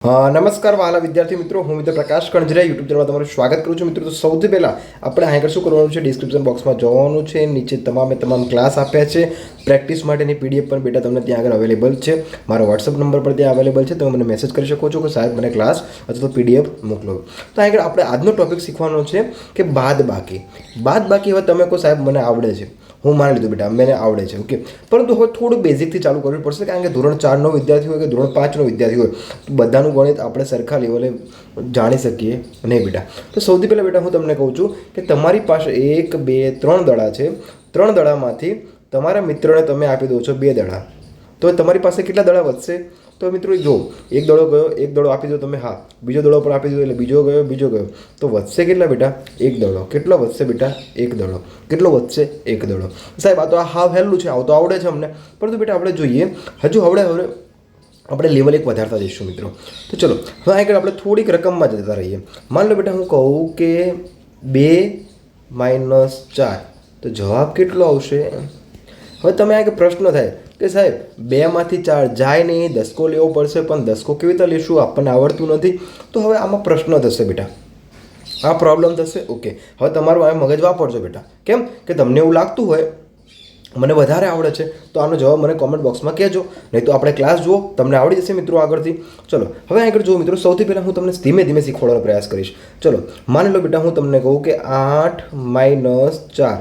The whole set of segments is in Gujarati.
નમસ્કાર વહાલા વિદ્યાર્થી મિત્રો, હું મિત્ર પ્રકાશ કણજરા યુટ્યુબ ચેનલમાં તમારું સ્વાગત કરું છું. મિત્રો, તો સૌથી પહેલાં આપણે આગળ શું કરવાનું છે, ડિસ્ક્રિપ્શન બોક્સમાં જવાનું છે. નીચે તમામ ક્લાસ આપ્યા છે. પ્રેક્ટિસ માટેની પીડીએફ પણ બેટા તમને ત્યાં આગળ અવેલેબલ છે. મારો વોટ્સઅપ નંબર પર ત્યાં અવેલેબલ છે. તમે મને મેસેજ કરી શકો છો કે સાહેબ મને ક્લાસ અથવા તો પીડીએફ મોકલો. તો આગળ આપણે આજનો ટોપિક શીખવાનો છે કે બાદબાકી. હવે તમે કહો સાહેબ મને આવડે છે, હું માની લીધું બેટા મને આવડે છે, ઓકે. પરંતુ હવે થોડું બેઝિકથી ચાલુ કરવું પડશે, કારણ કે ધોરણ 4નો વિદ્યાર્થી હોય કે ધોરણ 5નો વિદ્યાર્થી હોય તો બધાનું ગણિત આપણે સરખા લેવલે જાણી શકીએ નહીં બેટા. તો સૌથી પહેલાં બેટા હું તમને કહું છું કે તમારી પાસે 1 2 3 દડા છે. 3 દડામાંથી તમારા મિત્રને તમે આપી દો છો 2 દડા, તો તમારી પાસે કેટલા દડા વધશે? તો મિત્રો જો એક દડો ગયો, એક દડો આપી દો તમે, હા, બીજો દડો પણ આપી દો એટલે બીજો ગયો, તો વધશે કેટલા બેટા? એક દડો. કેટલો વધશે બેટા? એક દડો. કેટલો વધશે? એક દડો. સાહેબ આ તો હાવ હેલું છે, આવું તો આવડે છે અમને, પરંતુ બેટા આપણે જોઈએ હજુ હવે આપણે લેવલ એક વધારતા જઈશું મિત્રો. તો ચલો હવે આગળ આપણે થોડીક રકમમાં જતા રહીએ. માન લો બેટા હું કહું કે 2 - 4, તો જવાબ કેટલો આવશે? હવે તમે આ પ્રશ્ન થાય કે સાહેબ 2માંથી 4 જાય નહીં, દસકો લેવો પડશે, પણ દસકો કેવી રીતે લેશું, આપણને આવડતું નથી. તો હવે આમાં પ્રશ્ન થશે બેટા, આ પ્રોબ્લેમ થશે, ઓકે. હવે તમારું આ મગજ વાપરજો બેટા. કેમ કે તમને એવું લાગતું હોય મને વધારે આવડે છે, તો આનો જવાબ મને કોમેન્ટ બોક્સમાં કહેજો, નહીં તો આપણે ક્લાસ જુઓ, તમને આવડી જશે મિત્રો આગળથી. ચલો હવે આગળ જુઓ મિત્રો, સૌથી પહેલાં હું તમને ધીમે ધીમે શીખવાડવાનો પ્રયાસ કરીશ. ચલો માની લો બેટા હું તમને કહું કે 8 - 4,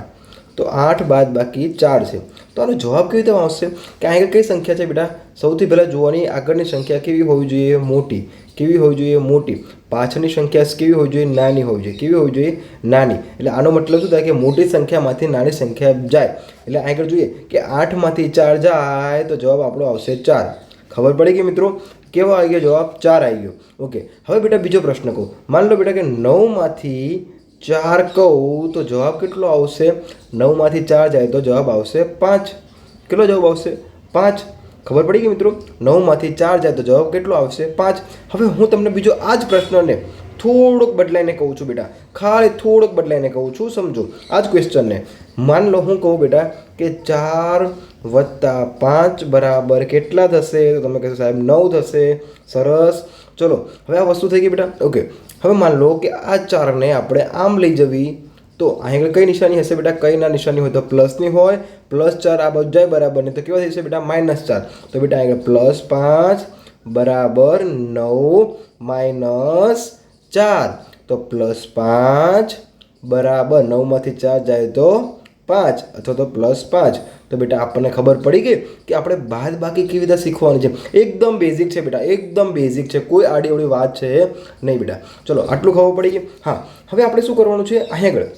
તો 8 બાદબાકી 4 છે. તો આનો જવાબ કેવી રીતે આવશે? કે આગળ કઈ સંખ્યા છે બેટા? સૌથી પહેલાં જોવાની આગળની સંખ્યા કેવી હોવી જોઈએ? મોટી. કેવી હોવી જોઈએ? મોટી. પાછળની સંખ્યા કેવી હોવી જોઈએ? નાની હોવી જોઈએ. કેવી હોવી જોઈએ? નાની. એટલે આનો મતલબ શું થાય કે મોટી સંખ્યામાંથી નાની સંખ્યા જાય. એટલે આગળ જોઈએ કે 8માંથી 4 જાય તો જવાબ આપણો આવશે 4. ખબર પડી ગઈ મિત્રો? કેવો આવી ગયો જવાબ? 4 આવી ગયો, ઓકે. હવે બેટા બીજો પ્રશ્ન કહું. માની લો બેટા કે 9માંથી 4 કહું તો જવાબ કેટલો આવશે? 9માંથી 4 જાય તો જવાબ આવશે 5. કેટલો જવાબ આવશે? 5. ખબર પડી ગઈ મિત્રો? 9માંથી 4 જાય તો જવાબ કેટલો આવશે? 5. હવે હું તમને બીજો આ જ પ્રશ્નને થોડુંક બદલાઈને કહું છું બેટા, ખાલી થોડુંક બદલાઈને કહું છું, સમજો આ જ ક્વેશ્ચનને. માન લો હું કહું બેટા કે 4 + 5 બરાબર કેટલા થશે? તો તમે કહેશો સાહેબ 9 થશે. સરસ. ચલો હવે આ વસ્તુ થઈ ગઈ બેટા, ઓકે. હવે માન લો કે આ 4ને આપણે આમ લઈ જવી, તો અહીં કઈ નિશાની હશે બેટા? કઈ ના નિશાની હોય તો પ્લસની હોય. +4 આ બાજુ જાય બરાબર, નહીં તો કેવા થઈ જશે બેટા? -4. તો બેટા અહીં +5 બરાબર 9 - 4, તો +5 બરાબર 9માંથી 4 જાય તો 5 અથવા તો +5. તો બેટા આપણને ખબર પડી ગઈ કે આપણે બાદબાકી કેવી રીતે શીખવાની છે. એકદમ બેઝિક છે બેટા, એકદમ બેઝિક છે, કોઈ આડી અવળી વાત છે નહીં બેટા. ચલો આટલું ખબર પડી ગઈ. હા, હવે આપણે શું કરવાનું છે? અહીં આગળ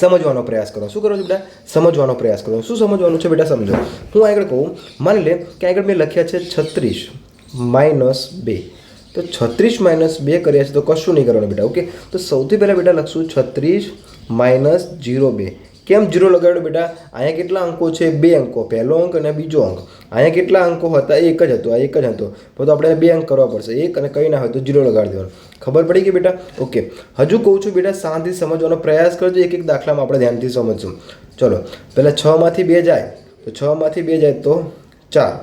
સમજવાનો પ્રયાસ કરો. શું કરવાનું છે બેટા? સમજવાનો પ્રયાસ કરો. શું સમજવાનું છે બેટા? સમજો. હું આગળ કહું, માની લે કે આગળ મેં લખ્યા છે 36 - 2, તો 36 - 2 કર્યા છે તો કશું નહીં કરવાનું બેટા, ઓકે. તો સૌથી પહેલાં બેટા લખશું 36 - 02. કેમ 0 લગાડ્યો બેટા? અહીંયા કેટલા અંકો છે? 2 અંકો, પહેલો અંક અને બીજો અંક. અહીંયા કેટલા અંકો હતા? 1 જ હતો, આ 1 જ હતો, તો આપણે 2 અંક કરવા પડશે. 1 અને કંઈ ના હોય તો 0 લગાડી દેવાનું. ખબર પડી ગઈ બેટા? ઓકે. હજુ કહું છું બેટા શાંતિથી સમજવાનો પ્રયાસ કરજો. એક દાખલામાં આપણે ધ્યાનથી સમજશું. ચલો પહેલાં 6માંથી 2 જાય, તો 6માંથી 2 જાય તો 4,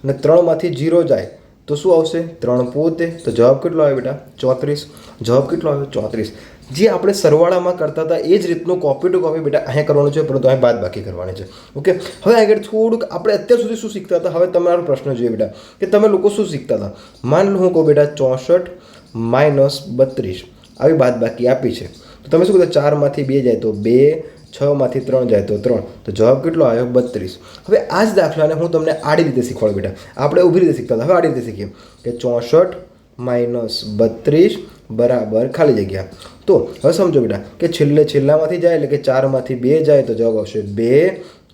અને 3માંથી 0 જાય તો શું આવશે? 3 પોતે. તો જવાબ કેટલો આવે બેટા? 34. જવાબ કેટલો આવે? 34. જે આપણે સરવાળામાં કરતા હતા એ જ રીતનું કોપી ટુ કોપી બેટા અહીંયા કરવાનું છે, પરંતુ અહીં બાદબાકી કરવાની છે, ઓકે. હવે આગળ થોડુંક આપણે અત્યાર સુધી શું શીખતા હતા, હવે તમારો પ્રશ્ન જોઈએ બેટા કે તમે લોકો શું શીખતા હતા. માન લો હું કહું બેટા 64 - 32 આવી બાદબાકી આપી છે, તો તમે શું કહેતા? 4માંથી 2 જાય તો 2, 6માંથી 3 જાય તો 3, તો જવાબ કેટલો આવ્યો? 32. હવે આ જ દાખલાને હું તમને આડી રીતે શીખવાડું બેટા. આપણે ઊભી રીતે શીખતા હતા, હવે આડી રીતે શીખીએ કે 64 - 32 બરાબર ખાલી જગ્યા. તો હવે સમજો બેટા કે છેલ્લામાંથી જાય એટલે કે 4માંથી 2 જાય તો જવાબ આવશે 2,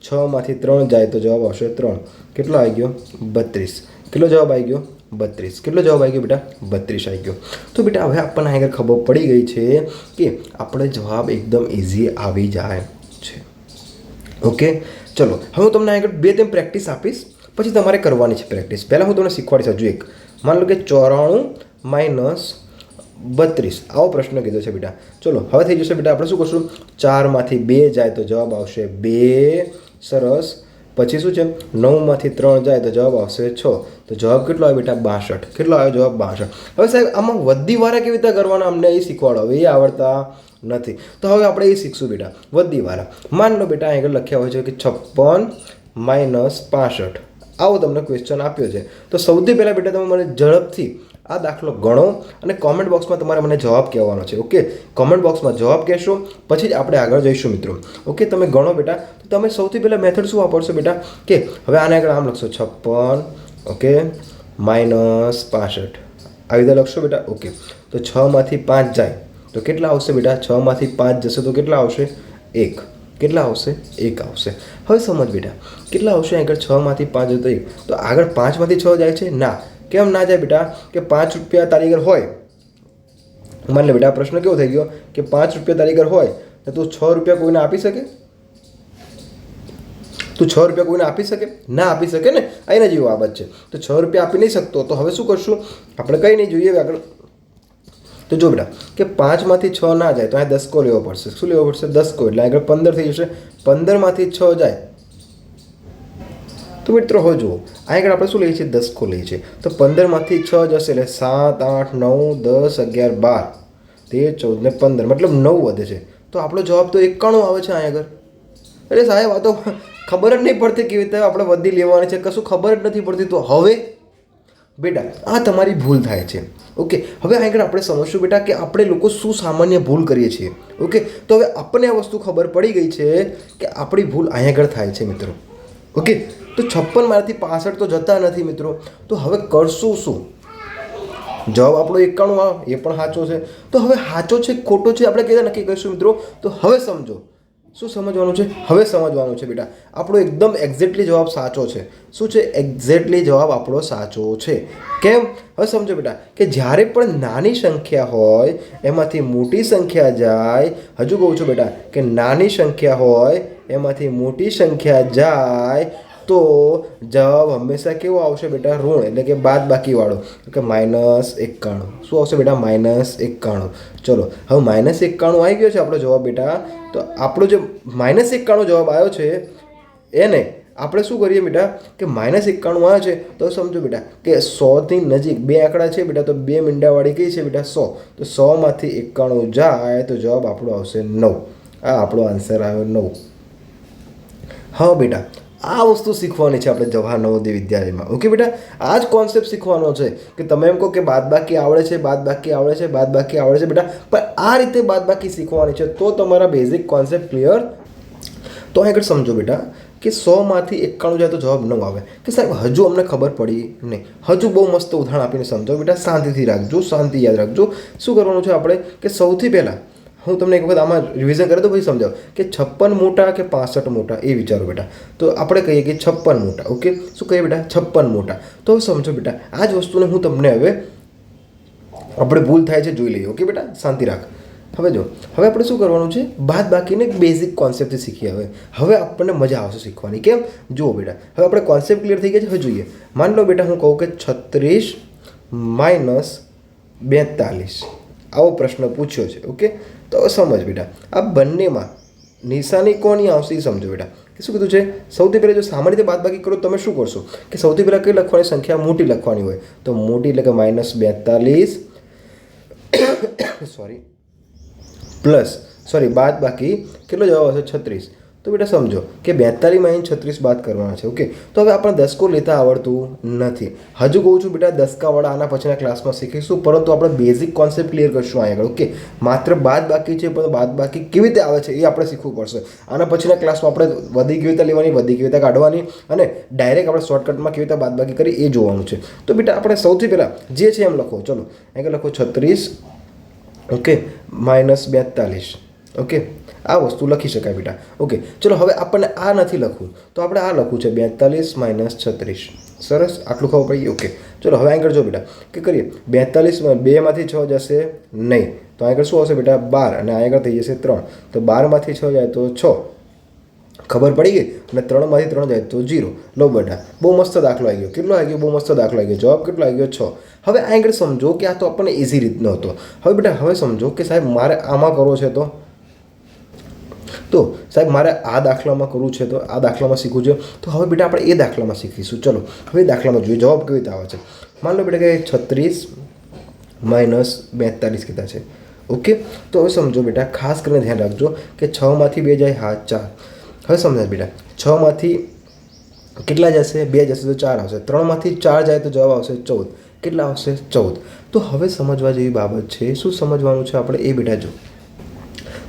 6માંથી 3 જાય તો જવાબ આવશે 3. કેટલો આવી ગયો? 32. કેટલો જવાબ આવી ગયો? 32. કેટલો જવાબ આવી ગયો બેટા? 32 આવી ગયો. તો બેટા હવે આપણને આગળ ખબર પડી ગઈ છે કે આપણે જવાબ એકદમ ઇઝી આવી જાય છે, ઓકે. ચલો હવે હું તમને આગળ 2-3 પ્રેક્ટિસ આપીશ, પછી તમારે કરવાની છે પ્રેક્ટિસ. પહેલાં હું તમને શીખવાડીશ હજુ એક. માન લો કે 94 - 32 આવો પ્રશ્ન કીધો છે બેટા. ચલો હવે થઈ જશે બેટા. આપણે શું કરશું? 4માંથી 2 જાય તો જવાબ આવશે 2. સરસ. પછી શું છે 9માંથી 3 જાય તો જવાબ આવશે 6. તો જવાબ કેટલો આવે બેટા 62. કેટલો આવ્યો જવાબ 62. હવે સાહેબ આમાં વધી વાળા કેવી રીતે કરવાના અમને એ શીખવાડો. હવે એ આવડતા નથી તો હવે આપણે એ શીખશું બેટા વધી વાળા. માન લો બેટા આગળ લખ્યા હોય છે કે 56 - 65. આવો તમને ક્વેશ્ચન આપ્યો છે. તો સૌથી પહેલાં બેટા તમે મને ઝડપથી આ દાખલો ગણો અને કોમેન્ટ બોક્સમાં તમારે મને જવાબ કહેવાનો છે. ઓકે, કોમેન્ટ બોક્સમાં જવાબ કહેશો પછી જ આપણે આગળ જઈશું મિત્રો. ઓકે, તમે ગણો બેટા. તો તમે સૌથી પહેલાં મેથડ શું વાપરશો બેટા કે હવે આને આગળ આમ લખશો 56 ઓકે -65 આવી રીતે લખશો બેટા. ઓકે, તો 6માંથી 5 જાય તો કેટલા આવશે બેટા? 6માંથી 5 જશે તો કેટલા આવશે? 1. કેટલા આવશે? 1 આવશે. હવે સમજ બેટા કેટલા આવશે આગળ? 6માંથી 5 જતો 1. તો આગળ 5માંથી 6 જાય છે? ના. કેમ ના જાય બેટા? કે 5 રૂપિયા તારી આગળ હોય. માની લે બેટા આ પ્રશ્ન કેવો થઈ ગયો કે 5 રૂપિયા તારી આગળ હોય તો તું 6 રૂપિયા કોઈને આપી શકે? તું 6 રૂપિયા કોઈને આપી શકે? ના આપી શકે ને. અહીંના જેવી બાબત છે. તો 6 રૂપિયા આપી નહીં શકતો તો હવે શું કરશું આપણે? કંઈ નહીં, જોઈએ આગળ. તો જો બેટા કે 5માંથી 6 ના જાય તો અહીં 10 કો લેવો પડશે. શું લેવો પડશે? 10 કો. એટલે આગળ 15 થઈ જશે. 15માંથી 6 જાય તો મિત્રો હવે જુઓ આગળ આપણે શું લઈએ છીએ? 10 કો લઈએ છીએ. તો 15માંથી 6 જશે એટલે 7 8 9 10 11 12 13 14 ને 15 મતલબ 9 વધે છે. તો આપણો જવાબ તો 91 આવે છે અહીં આગળ. અરે સાહેબ આ તો ખબર જ નહીં પડતી કેવી રીતે આપણે વધી લેવાની છે, કશું ખબર જ નથી પડતી. તો હવે બેટા આ તમારી ભૂલ થાય છે. ઓકે, હવે આગળ આપણે સમજશું બેટા કે આપણે લોકો શું સામાન્ય ભૂલ કરીએ છીએ. ઓકે, તો હવે આપણને આ વસ્તુ ખબર પડી ગઈ છે કે આપણી ભૂલ અહીં આગળ થાય છે મિત્રો. ઓકે, તો 56માંથી 65 તો જતા નથી મિત્રો. તો હવે કરશું શું? જવાબ આપણો 91 આવે એ પણ સાચો છે. તો હવે સાચો છે ખોટો છે આપણે કેવી રીતે નક્કી કરીશું મિત્રો? તો હવે સમજો શું સમજવાનું છે? હવે સમજવાનું છે બેટા આપણો એકદમ એક્ઝેક્ટલી જવાબ સાચો છે. શું છે? એક્ઝેક્ટલી જવાબ આપણો સાચો છે. કેમ? હવે સમજો બેટા કે જ્યારે પણ નાની સંખ્યા હોય એમાંથી મોટી સંખ્યા જાય. હજુ કહું છું બેટા કે નાની સંખ્યા હોય એમાંથી મોટી સંખ્યા જાય તો જવાબ હંમેશા કેવો આવશે બેટા? ઋણ, એટલે કે બાદબાકીવાળો. કે -91. શું આવશે બેટા? -91. ચલો હવે -91 આવી ગયો છે આપણો જવાબ બેટા. તો આપણો જે -91 જવાબ આવ્યો છે એને આપણે શું કરીએ બેટા કે -91 આવે છે તો સમજો બેટા કે 100ની નજીક બે આંકડા છે બેટા. તો 2 મીંડાવાળી કઈ છે બેટા? 100. તો 100માંથી 91 જાય તો જવાબ આપણો આવશે 9. આ આપણો આન્સર આવ્યો 9. હા બેટા આ વસ્તુ શીખવાની છે આપણે જવાહર નવોદય વિદ્યાલયમાં. ઓકે બેટા આ જ કોન્સેપ્ટ શીખવાનો છે કે તમે એમ કહો કે બાદબાકી આવડે છે, બાદબાકી આવડે છે, બાદબાકી આવડે છે બેટા, પણ આ રીતે બાદબાકી શીખવાની છે તો તમારા બેઝિક કોન્સેપ્ટ ક્લિયર. તો આગળ સમજો બેટા કે 100માંથી 91 જાય તો જવાબ 9 આવે. કે સાહેબ હજુ અમને ખબર પડી નહીં. હજુ બહુ મસ્ત ઉદાહરણ આપીને સમજો બેટા. શાંતિથી રાખજો, શાંતિ યાદ રાખજો. શું કરવાનું છે આપણે કે સૌથી પહેલાં હું તમને એક વખત આમાં રિવિઝન કરી દઉં પછી સમજાવ કે 56 મોટા કે 65 મોટા એ વિચારો બેટા. તો આપણે કહીએ કે 56 મોટા. ઓકે, શું કહીએ બેટા? 56 મોટા. તો સમજો બેટા આ જ વસ્તુને હું તમને હવે આપણે ભૂલ થાય છે જોઈ લઈએ. ઓકે બેટા શાંતિ રાખ. હવે જો હવે આપણે શું કરવાનું છે? બાદ બાકીને બેઝિક કોન્સેપ્ટથી શીખીએ. હવે આપણને મજા આવશે શીખવાની. કેમ? જુઓ બેટા હવે આપણે કોન્સેપ્ટ ક્લિયર થઈ ગયા છે. હવે જોઈએ માન લો બેટા હું કહું કે 36 - 42 આવો પ્રશ્ન પૂછ્યો છે. ઓકે, તો સમજ બેટા આ બંનેમાં નિશાની કોની આવશે એ સમજો બેટા. કે શું કીધું છે? સૌથી પહેલાં જો સામાન્ય રીતે બાદબાકી કરો તમે શું કરશો કે સૌથી પહેલાં કઈ લખવાની સંખ્યા મોટી લખવાની હોય તો મોટી એટલે કે -42 બાદબાકી કેટલો જવાબ આવશે? 36. તો બેટા સમજો કે 42 - 36 બાદ કરવાના છે. ઓકે, તો હવે આપણે દસકો લેતા આવડતું નથી. હજુ કહું છું બેટા દસકાવાળા આના પછીના ક્લાસમાં શીખીશું, પરંતુ આપણે બેઝિક કોન્સેપ્ટ ક્લિયર કરશું આગળ. ઓકે, માત્ર બાદ બાકી છે પણ બાદ બાકી કેવી રીતે આવે છે એ આપણે શીખવું પડશે. આના પછીના ક્લાસમાં આપણે વધી કેવી રીતે લેવાની, વધી કેવી રીતે કાઢવાની અને ડાયરેક્ટ આપણે શોર્ટકટમાં કેવી રીતે બાદ બાકી કરી એ જોવાનું છે. તો બેટા આપણે સૌથી પહેલાં જે છે એમ લખો. ચલો આગળ લખો 36 ઓકે -42. ઓકે, આ વસ્તુ લખી શકાય બેટા. ઓકે, ચલો હવે આપણને આ નથી લખવું તો આપણે આ લખવું છે 42 - 36. સરસ, આટલું ખબર પડી. ઓકે, ચલો હવે આગળ જો બેટા કે કરીએ 42 2માંથી 6 જશે નહીં તો આગળ શું આવશે બેટા? 12 અને આગળ થઈ જશે 3. તો 12માંથી 6 જાય તો 6. ખબર પડી ગઈ. અને 3માંથી 3 જાય તો 0. લો બેટા બહુ મસ્ત દાખલો આવી ગયો. કેટલો આવી ગયો? બહુ મસ્ત દાખલો આવી ગયો. જવાબ કેટલો આવી ગયો? 6. હવે આગળ સમજો કે આ તો આપણને ઇઝી રીતનો હતો. હવે બેટા હવે સમજો કે સાહેબ મારે આમાં કરવો છે તો તો સાહેબ મારે આ દાખલામાં કરવું છે તો આ દાખલામાં શીખવું છે તો હવે બેટા આપણે એ દાખલામાં શીખીશું. ચલો હવે દાખલામાં જોઈએ જવાબ કેવી રીતે આવે છે. માન લો બેટા કે 36 - 42 કીધા છે. ઓકે, તો હવે સમજો બેટા ખાસ કરીને ધ્યાન રાખજો કે 6માંથી 2 જાય, હા 4. હવે સમજાય બેટા 6માંથી કેટલા જશે? 2 જશે તો 4 આવશે. 3માંથી 4 જાય તો જવાબ આવશે 14. કેટલા આવશે? 14. તો હવે સમજવા જેવી બાબત છે. શું સમજવાનું છે આપણે એ બેટા જો.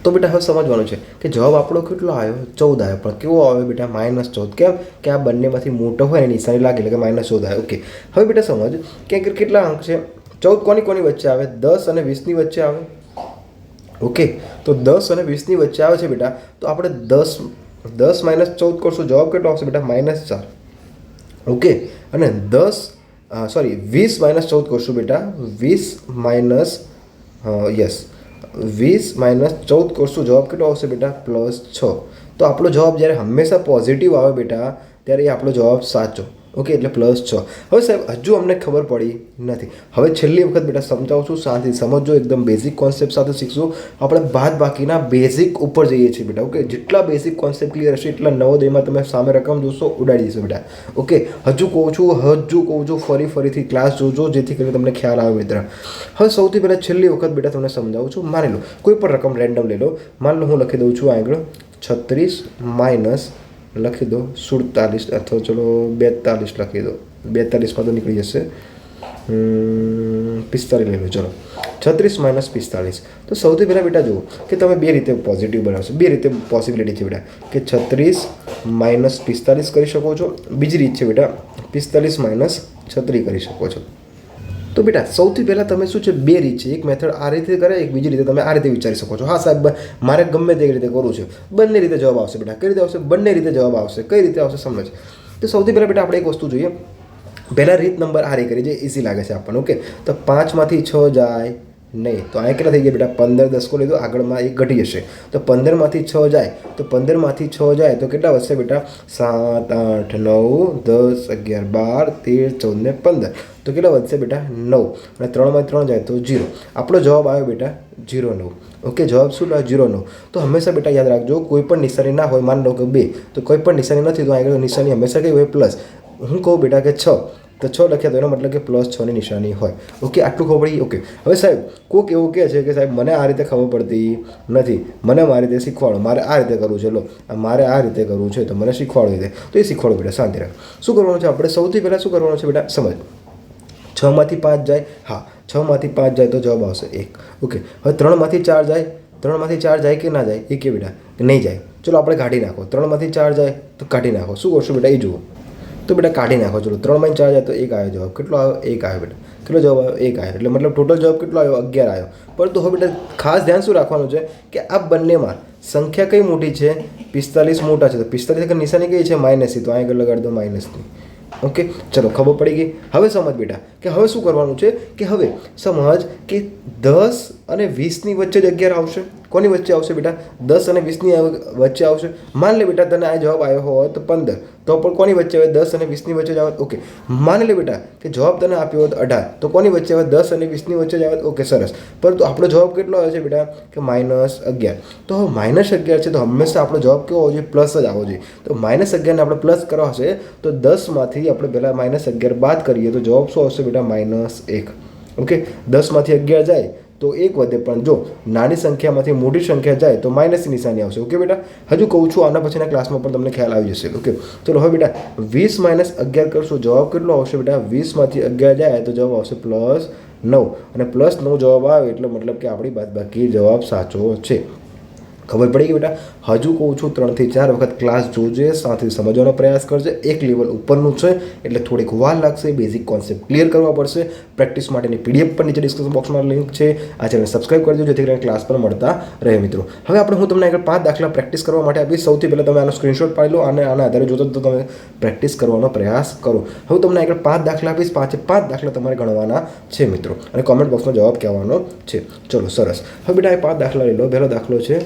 તો બેટા હવે સમજવાનું છે કે જવાબ આપણો કેટલો આવ્યો? 14 આવ્યો. પણ કેવો આવ્યો બેટા? -14. કેમ કે આ બંનેમાંથી મોટો હોય ને નિશાની લાગે એટલે કે -14 આવ્યો. ઓકે, હવે બેટા સમજ કે કેટલા અંક છે? 14 કોની વચ્ચે આવે? 10 અને 20ની વચ્ચે આવે. ઓકે, તો 10 અને 20ની વચ્ચે આવે છે બેટા. તો આપણે 10 - 14 કરશું, જવાબ કેટલો આવશે બેટા? -4. ઓકે, અને 20 - 14 કરશું બેટા. 20 - 14 કરશું, જવાબ કેટલો આવશે બેટા? +6. તો આપણો જવાબ જ્યારે હંમેશા પોઝિટિવ આવે બેટા ત્યારે એ આપણો જવાબ સાચો. ઓકે, એટલે +6. હવે સાહેબ હજુ અમને ખબર પડી નથી. હવે છેલ્લી વખત બેટા સમજાવું છું, શાંતિ સમજો. એકદમ બેઝિક કોન્સેપ્ટ સાથે શીખશું. આપણે બાદ બાકીના બેઝિક ઉપર જઈએ છીએ બેટા. ઓકે, જેટલા બેઝિક કોન્સેપ્ટ ક્લિયર હશે એટલા નવોદયમાં તમે સામે રકમ જોશો ઉડાડી દઈશું બેટા. ઓકે, હજુ કહું છું ફરીથી ક્લાસ જોજો જેથી કરીને તમને ખ્યાલ આવે મિત્ર. હવે સૌથી પહેલાં છેલ્લી વખત બેટા તમને સમજાવું છું. માની લો કોઈ પણ રકમ રેન્ડમ લઈ લો. માની લો હું લખી દઉં છું આગળ 36 - લખી દો 47 અથવા ચલો 42 લખી દો. 42માં તો નીકળી જશે. 45 લઈ લો. ચલો 36 - 45. તો સૌથી પહેલાં બેટા જુઓ કે તમે બે રીતે પોઝિટિવ બનાવશો. બે રીતે પોસિબિલિટી છે બેટા કે 36 - 45 કરી શકો છો. બીજી રીત છે બેટા 45 - 36 કરી શકો છો. તો બેટા સૌથી પહેલાં તમે શું છે, બે રીત છે. એક મેથડ આ રીતે કરે, એક બીજી રીતે તમે આ રીતે વિચારી શકો છો. હા સાહેબ મારે ગમે તે રીતે કરવું છે, બંને રીતે જવાબ આવશે બેટા. કઈ રીતે આવશે? બંને રીતે જવાબ આવશે. કઈ રીતે આવશે સમજ. તો સૌથી પહેલાં બેટા આપણે એક વસ્તુ જોઈએ. પહેલાં રીત નંબર આ કરી જે ઇઝી લાગે છે આપણને. ઓકે, તો 5માંથી 6 જાય નહીં તો અહીંયા કેટલા થઈ ગયા બેટા? 15 દસકો લીધો, આગળમાં એક ઘટી જશે. તો 15માંથી 6 જાય તો 15માંથી 6 જાય તો કેટલા વધશે બેટા? 7 8 9 10 11 12 13 14 ને 15. તો કેટલા વધશે બેટા? 9. અને 3માંથી 3 જાય તો 0. આપણો જવાબ આવ્યો બેટા 0 9. ઓકે, જવાબ શું લાવ્યો? 0 9. તો હંમેશા બેટા યાદ રાખજો, કોઈ પણ નિશાની ના હોય, માની લો કે 2 તો કોઈ પણ નિશાની નથી તો આગળ નિશાની હંમેશા કઈ હોય? પ્લસ. હું કહું બેટા કે 6 તો 6 લખ્યા તો એનો મતલબ કે +6ની નિશાની હોય. ઓકે, આટલું ખબર પડી. ઓકે, હવે સાહેબ કોઈક એવું કહે છે કે સાહેબ મને આ રીતે ખબર પડતી નથી, મને મારી રીતે શીખવાડો, મારે આ રીતે કરવું છે. લો મારે આ રીતે કરવું છે તો મને શીખવાડો રીતે. તો એ શીખવાડો બેટા, શાંતિ રાખ. શું કરવાનું છે આપણે? સૌથી પહેલાં શું કરવાનું છે બેટા? સમજ. 6માંથી 5 જાય, હા 6માંથી 5 જાય તો જવાબ આવશે 1. ઓકે, હવે 3માંથી 4 જાય, 3માંથી 4 જાય કે ના જાય? એ કે બેટા નહીં જાય. ચલો આપણે કાઢી નાખો. 3માંથી 4 જાય તો કાઢી નાખો. શું કરશો બેટા એ જુઓ. તો બેટા કાઢી નાખો. ચલો 3માંથી 4 જાય તો 1 આવ્યો જવાબ. કેટલો આવ્યો? 1 આવ્યો બેટા. કેટલો જવાબ આવ્યો? 1 આવ્યો. એટલે મતલબ ટોટલ જવાબ કેટલો આવ્યો? 11 આવ્યો. પરંતુ હવે બેટા ખાસ ધ્યાન શું રાખવાનું છે કે આ બંનેમાં સંખ્યા કઈ મોટી છે? 45 મોટા છે. તો 45 નિશાની કઈ છે? માઇનસની. તો અહીં આગળ લગાડી દો માઇનસની. ઓકે, ચલો ખબર પડી ગઈ. હવે સમજ બેટા કે હવે શું કરવાનું છે કે હવે સમજ કે 10 અને 20ની વચ્ચે જ 11 આવશે. કોની વચ્ચે આવશે બેટા? 10 અને 20ની વચ્ચે આવશે. માન લે બેટા તને આ જવાબ આવ્યો હોત તો 15, તો પણ કોની વચ્ચે આવે? 10 અને 20ની વચ્ચે જ આવત. ઓકે, માન લે બેટા કે જવાબ તને આપ્યો હોત 18, તો કોની વચ્ચે આવે? 10 અને 20ની વચ્ચે જ આવત. ઓકે, સરસ. પરંતુ આપણો જવાબ કેટલો આવે છે બેટા કે -11. તો હવે -11 છે તો હંમેશા આપણો જવાબ કેવો હોવો જોઈએ? પ્લસ જ આવવો જોઈએ. તો -11 ને આપણે પ્લસ કરવા હશે તો 10માંથી આપણે પહેલાં -11 બાદ કરીએ તો જવાબ શું આવશે બેટા? -1. ઓકે, 10માંથી 11 જાય તો 1 વધે, પણ જો નાની સંખ્યામાંથી મોટી સંખ્યા જાય તો માઇનસની નિશાની આવશે. ઓકે બેટા, હજુ કહું છું, આના પછીના ક્લાસમાં પણ તમને ખ્યાલ આવી જશે. ઓકે, ચલો હવે બેટા 20 - 11 કરશું, જવાબ કેટલો આવશે બેટા? 20માંથી 11 જાય તો જવાબ આવશે +9. અને +9 જવાબ આવે એટલે મતલબ કે આપણી બાદબાકી જવાબ સાચો છે. ખબર પડી ગઈ બેટા? હજુ કહું છું 3 થી 4 વખત ક્લાસ જોજે, સાથે સમજવાનો પ્રયાસ કરજે. એક લેવલ ઉપરનું છે એટલે થોડીક વાર લાગશે. બેઝિક કોન્સેપ્ટ ક્લિયર કરવા પડશે. પ્રેક્ટિસ માટેની PDF પર નીચે ડિસ્ક્રિપ્શન બોક્સમાં લિંક છે. આ ચેનલ સબસ્ક્રાઇબ કરજો જેથી કરીને ક્લાસ પર મળતા રહે મિત્રો. હવે આપણે હું તમને આગળ 5 દાખલા પ્રેક્ટિસ કરવા માટે આપીશ. સૌથી પહેલાં તમે આનો સ્ક્રીનશોટ પાડી લો અને આના આધારે જોતો તો તમે પ્રેક્ટિસ કરવાનો પ્રયાસ કરો. હવે તમને આગળ 5 દાખલા આપીશ. 5 દાખલા તમારે ગણવાના છે મિત્રો અને કોમેન્ટ બોક્સમાં જવાબ કહેવાનો છે. ચલો સરસ. હવે બેટા આ 5 દાખલા લઈ લો. પહેલો દાખલો છે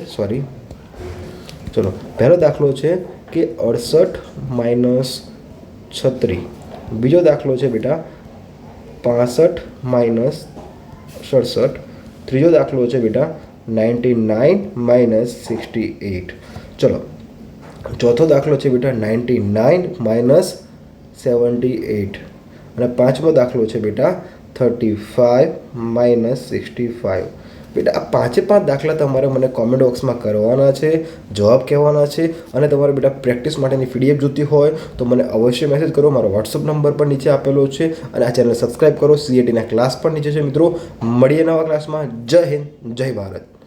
પહેલો દાખલો છે કે 68 - 36. બીજો દાખલો છે બેટા 65 - 67. ત્રીજો દાખલો છે બેટા 99 - 68. ચલો ચોથો દાખલો છે બેટા 99 માઇનસ 78 અને પાંચમો દાખલો છે બેટા 35 માઇનસ 65. બેટા આ પાંચે પાંચ દાખલા તમારે મને કોમેન્ટ બોક્સમાં કરવાના છે, જવાબ કહેવાના છે અને તમારે બેટા પ્રેક્ટિસ માટેની PDF જોતી હોય તો મને અવશ્ય મેસેજ કરો. મારો વોટ્સઅપ નંબર પણ નીચે આપેલો છે અને આ ચેનલ સબસ્ક્રાઈબ કરો. CATના ક્લાસ પણ નીચે છે મિત્રો. મળીએ નવા ક્લાસમાં. જય હિન્દ, જય ભારત.